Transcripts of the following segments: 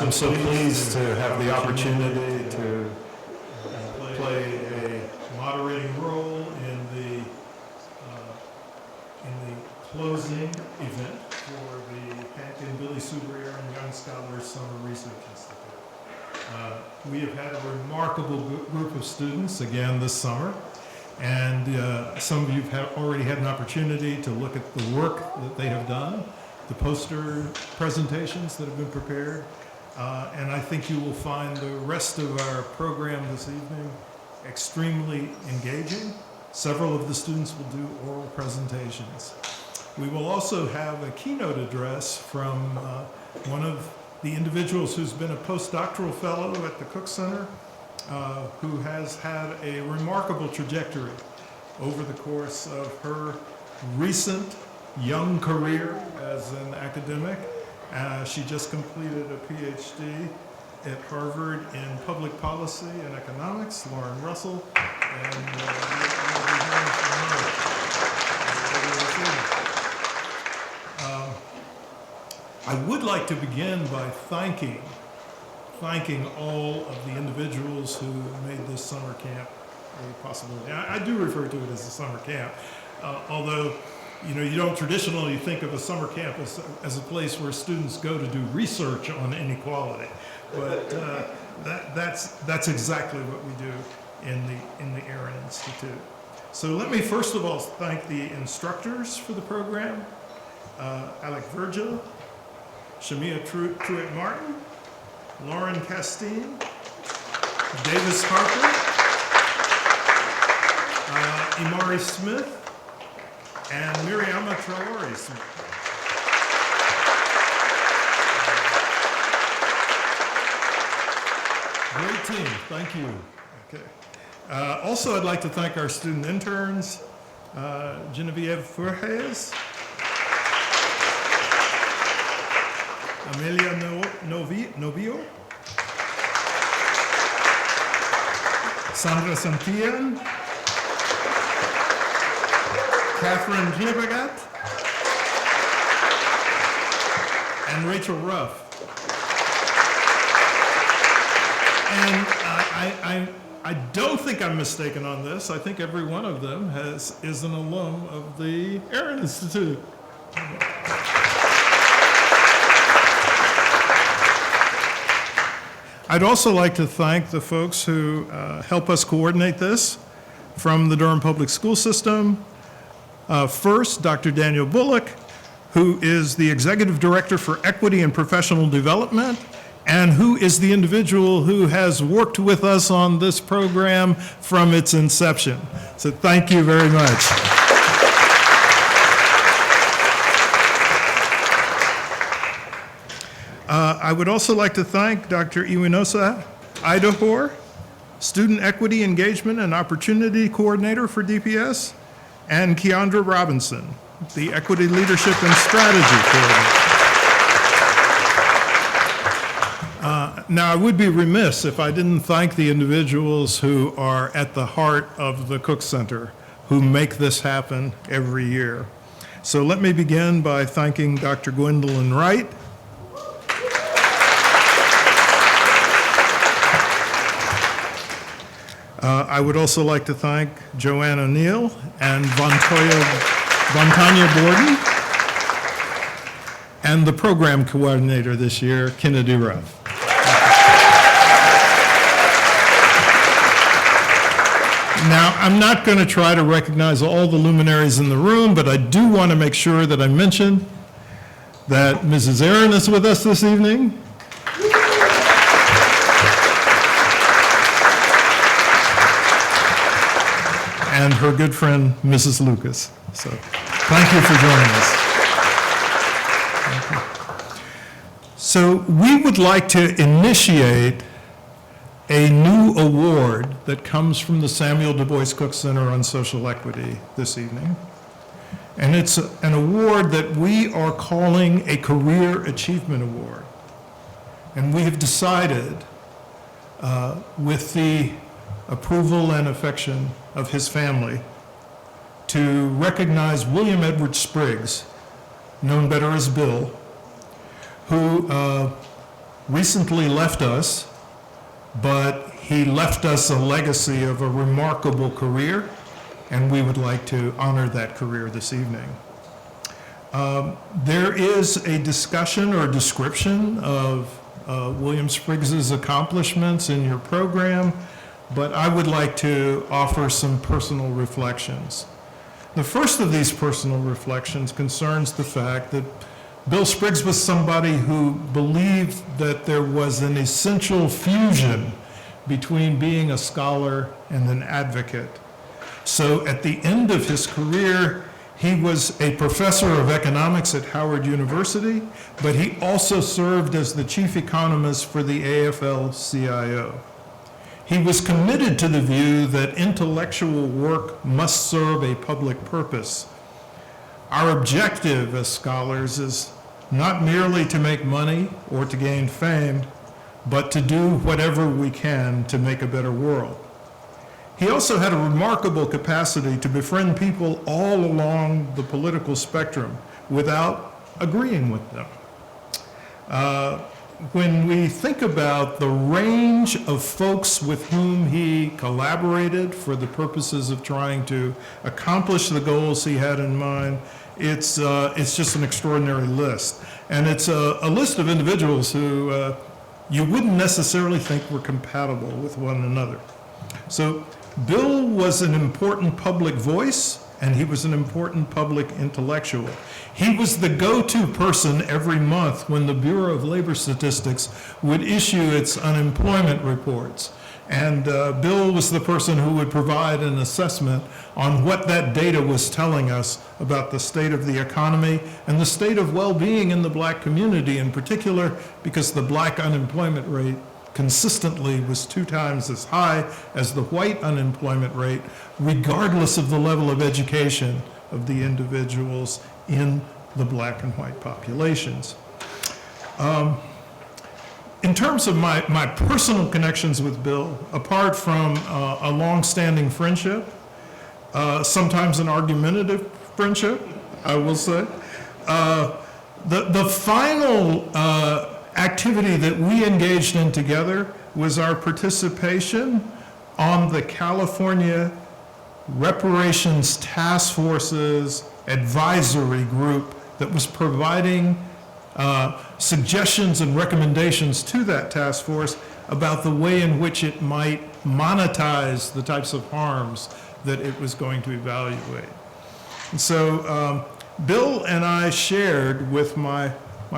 I'm so pleased to have the opportunity to play a moderating role in the closing event for the Hank and Billy Subair and Young Scholars Summer Research Institute. We have had a remarkable group of students again this summer, and some of you have already had an opportunity to look at the work that they have done, the poster presentations that have been prepared, and I think you will find the rest of our program this evening extremely engaging. Several of the students will do oral presentations. We will also have a keynote address from one of the individuals who's been a postdoctoral fellow at the Cook Center, who has had a remarkable trajectory over the course of her recent young career as an academic. She just completed a Ph.D. at Harvard in public policy and economics, Lauren Russell, and we'll be hearing from her later this evening. I would like to begin by thanking all of the individuals who made this summer camp a possibility. I do refer to it as a summer camp, although you don't traditionally think of a summer camp as a place where students go to do research on inequality, but that's exactly what we do in the Aaron Institute. So let me first of all thank the instructors for the program, Alec Virgil, Shamia Truitt-Martin, Lauren Castine, Davis Harper, Imari Smith, and Miriama Traore Smith. Great team, thank you. Okay. Also, I'd like to thank our student interns, Genevieve Furjes, Amelia Novio, Sandra Santillan, Catherine Ginebagat, and Rachel Ruff. And I don't think I'm mistaken on this. I think every one of them is an alum of the Aaron Institute. I'd also like to thank the folks who help us coordinate this from the Durham Public School System. First, Dr. Daniel Bullock, who is the Executive Director for Equity and Professional Development, and who is the individual who has worked with us on this program from its inception. So thank you very much. I would also like to thank Dr. Iwinosa Idahor, Student Equity Engagement and Opportunity Coordinator for DPS, and Keandra Robinson, the Equity Leadership and Strategy Coordinator. Now, I would be remiss if I didn't thank the individuals who are at the heart of the Cook Center, who make this happen every year. So let me begin by thanking Dr. Gwendolyn Wright, I would also like to thank Joanne O'Neill and Vantanya Borden, and the program coordinator this year, Kennedy Ruff. Now, I'm not going to try to recognize all the luminaries in the room, but I do want to make sure that I mention that Mrs. Aaron is with us this evening. And her good friend, Mrs. Lucas. So thank you for joining us. So we would like to initiate a new award that comes from the Samuel DuBois Cook Center on Social Equity this evening. And it's an award that we are calling a Career Achievement Award. And we have decided, with the approval and affection of his family, to recognize William Edward Spriggs, known better as Bill, who recently left us, but he left us a legacy of a remarkable career, and we would like to honor that career this evening. There is a discussion or description of William Spriggs's accomplishments in your program, but I would like to offer some personal reflections. The first of these personal reflections concerns the fact that Bill Spriggs was somebody who believed that there was an essential fusion between being a scholar and an advocate. So at the end of his career, he was a professor of economics at Howard University, but he also served as the chief economist for the AFL-CIO. He was committed to the view that intellectual work must serve a public purpose. Our objective as scholars is not merely to make money or to gain fame, but to do whatever we can to make a better world. He also had a remarkable capacity to befriend people all along the political spectrum without agreeing with them. When we think about the range of folks with whom he collaborated for the purposes of trying to accomplish the goals he had in mind, it's just an extraordinary list. And it's a list of individuals who you wouldn't necessarily think were compatible with one another. So Bill was an important public voice, and he was an important public intellectual. He was the go-to person every month when the Bureau of Labor Statistics would issue its unemployment reports. And Bill was the person who would provide an assessment on what that data was telling us about the state of the economy and the state of well-being in the black community in particular, because the black unemployment rate consistently was 2 times as high as the white unemployment rate, regardless of the level of education of the individuals in the black and white populations. In terms of my personal connections with Bill, apart from a long-standing friendship, sometimes an argumentative friendship, I will say, the final activity that we engaged in together was our participation on the California Reparations Task Force's advisory group that was providing suggestions and recommendations to that task force about the way in which it might monetize the types of harms that it was going to evaluate. And so Bill and I shared with my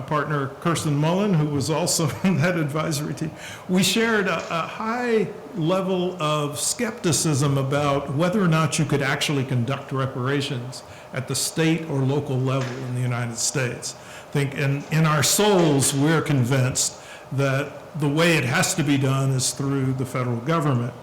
partner Kirsten Mullen, who was also in that advisory team, we shared a high level of skepticism about whether or not you could actually conduct reparations at the state or local level in the United States. I think in our souls, we're convinced that the way it has to be done is through the federal government.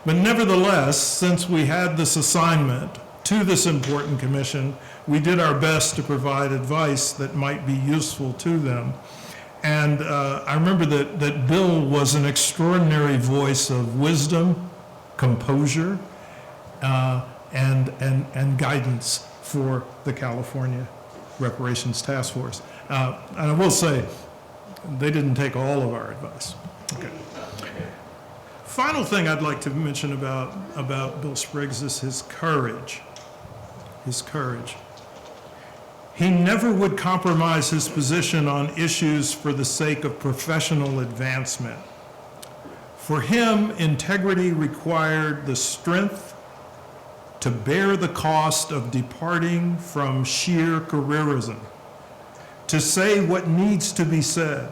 But nevertheless, since we had this assignment to this important commission, we did our best to provide advice that might be useful to them. And I remember that Bill was an extraordinary voice of wisdom, composure, and guidance for the California Reparations Task Force. And I will say, they didn't take all of our advice. Okay. Final thing I'd like to mention about Bill Spriggs is his courage. His courage. He never would compromise his position on issues for the sake of professional advancement. For him, integrity required the strength to bear the cost of departing from sheer careerism, to say what needs to be said.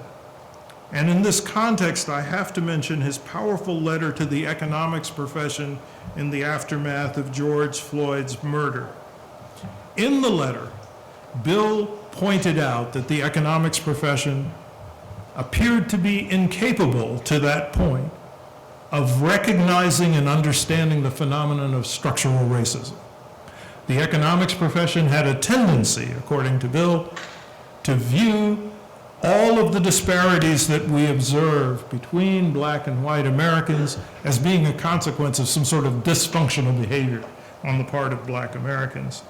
And in this context, I have to mention his powerful letter to the economics profession in the aftermath of George Floyd's murder. In the letter, Bill pointed out that the economics profession appeared to be incapable to that point of recognizing and understanding the phenomenon of structural racism. The economics profession had a tendency, according to Bill, to view all of the disparities that we observe between black and white Americans as being a consequence of some sort of dysfunctional behavior on the part of black Americans.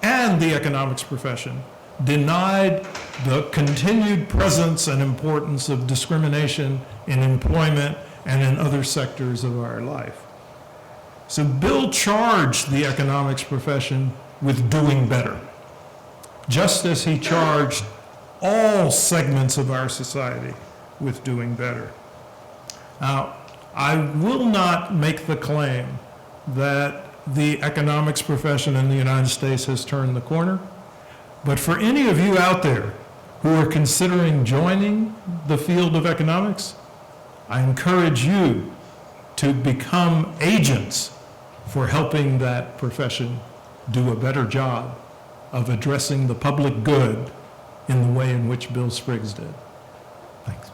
And the economics profession denied the continued presence and importance of discrimination in employment and in other sectors of our life. So Bill charged the economics profession with doing better, just as he charged all segments of our society with doing better. Now, I will not make the claim that the economics profession in the United States has turned the corner, but for any of you out there who are considering joining the field of economics, I encourage you to become agents for helping that profession do a better job of addressing the public good in the way in which Bill Spriggs did. Thanks.